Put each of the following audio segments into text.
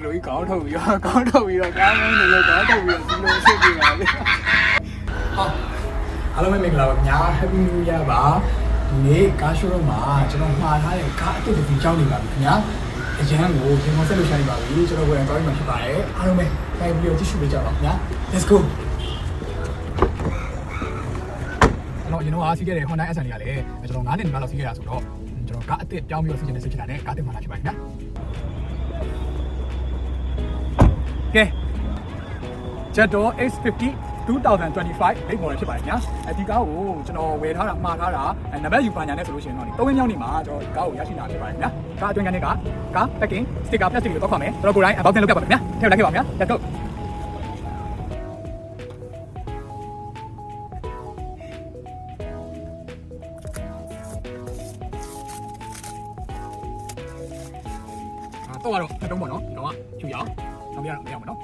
လိုကြီးခေါင်းထုတ်ပြီးတော့ကားမောင်းနေလို့ခေါင်းထုတ်ပြီးတော့ဒီလိုဖြစ်နေပါလေဟာအားလုံးပဲမင်္ဂလာပါခင်ဗျာ Happy New Year ပါဒီနေ့ကားရှိုးတော့မှာကျွန်တော်မှာထားတဲ့ကားအစ်စ်တစ်စီးကြောင်းနေပါပြီခင်ဗျာအရန်ကိုရင်ကုန်ဆက်လို့ရှိနေပါပြီကျွန်တော်ကိုယ်တိုင်ကောင်းမှဖြစ်ပါတယ်အားလုံးပဲလိုက်ပြီးတော့ကြည့်ရှုပေးကြပါခင်ဗျာ Let's go ကျွန်တော်စီးခဲ့တဲ့ Honda SN လေးကလည်းကျွန်တော်9နှစ်နီးပါးလောက်စီးခဲ့တာဆိုတော့ကျွန်တော်ကားအစ်စ်ပြောင်းပြီးတော့စီးနေတဲ့စိတ်ဖြစ်တာနဲ့ကားတစ်မှန်တာဖြစ်ပါတယ်ခင်ဗျာကဲ Jador X50 2025 လိပ်ပေါ်ရဖြစ်ပါတယ်ခင်ဗျာဒီကားကိုကျွန်တော်ဝယ်ထားတာမှားထားတာနံပါတ်ယူပါညာနဲ့ဆိုလို့ရှိရင်တော့3ဝင်းမြောက်နေမှာကျွန်တော်ကားကိုရရှိတာဖြစ်ပါတယ်ခင်ဗျာကားအတွင်းကနေကကား packing sticker plastic တွေတော့ခွာမယ်ကျွန်တော်ကိုယ်တိုင်အပေါက်တင်လုပ်ပြပါမယ်ခင်ဗျာထည့်လိုက်ခဲ့ပါမယ်ခင်ဗျာ Let's goတော့တော့တုံးပေါ့နော်ဒီတော့ချူရအောင်နောက်ပြရအောင်မရအောင်နော်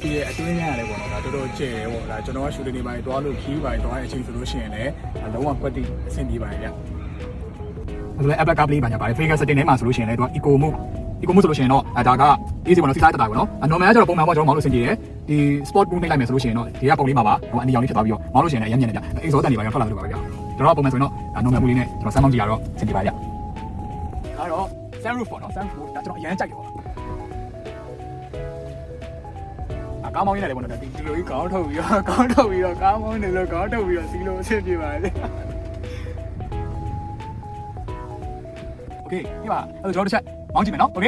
ဒီအတွင်းညရတယ်ပေါ့နော်ဒါတော်တော်ကျဲတယ်ပေါ့ဒါကျွန်တော်ကရှူတင်နေပါတယ်တွားလို့ခီးပါတယ်တွားတဲ့အချိန်ဆိုလို့ရှိရင်လည်းလုံးဝကွက်တိအဆင်ပြေပါတယ်ဗျဒါဆိုလည်း Apple CarPlay ပါညာပါတယ် Figure setting ထဲမှာဆိုလို့ရှိရင်လည်းသူက Eco Mode ဆိုလို့ရှိရင်တော့ဒါက easy ပေါ့နော်စီးစားတတာပေါ့နော် normal ကကျတော့ပုံမှန်ပေါ့ကျွန်တော်မောင်းလို့အဆင်ပြေတယ်ဒီ sport mode နှိပ်လိုက်မယ်ဆိုလို့ရှိရင်တော့ဒီကပုံလေးမှာပါဟိုအနီရောင်လေးဖြစ်သွားပြီးတော့မောင်းလို့ရှိရင်လည်းအရင်မြန်နေကြအေးစောတန်တွေပါထွက်လာလို့ပါပဲဗျာကျွန်တော်ပုံမှန်ဆိုရင်တော့ normal မူလေးနဲ့ကျွန်တော် sound ကြည့်ရတော့အဆင်ပြေပါဗျာဒါတော့ sunroof ပေါ့နော် sunroof ဒါကျွန်တော်အရင်ကြိုက်တယ်ပေါ့ကားမောင်းရင်းလည်းပေါ့နော်ဒီလိုကြီးခေါင်းထုတ်ပြီးတော့ကားမောင်းနေလို့ခေါင်းထုတ်ပြီးတော့စီးလို့အဆင်ပြေပါလေโอเคဒီပါအဲ့တော့ကျွန်တော်တစ်ချက်မောင်းကြည့်မယ်နော်โอเค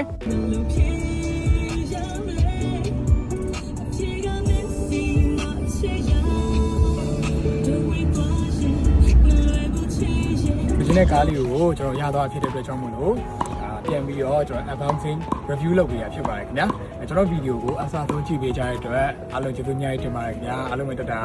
ဒီနေ့ကားလေးကိုကျွန်တော်ရသွားဖြစ်တဲ့အတွက်ကြောင့်မို့လို့ပြန်ပြီးတော့ကျွန်တော် advancing review လုပ်ပေးရဖြစ်ပါတယ်ခင်ဗျာကျွန်တော်ဗီဒီယိုကိုအစားဆုံးကြည့်ပေးကြတဲ့အတွက်အားလုံးကျေးဇူးများတင်ပါတယ်ခင်ဗျာအားလုံးပဲတတာ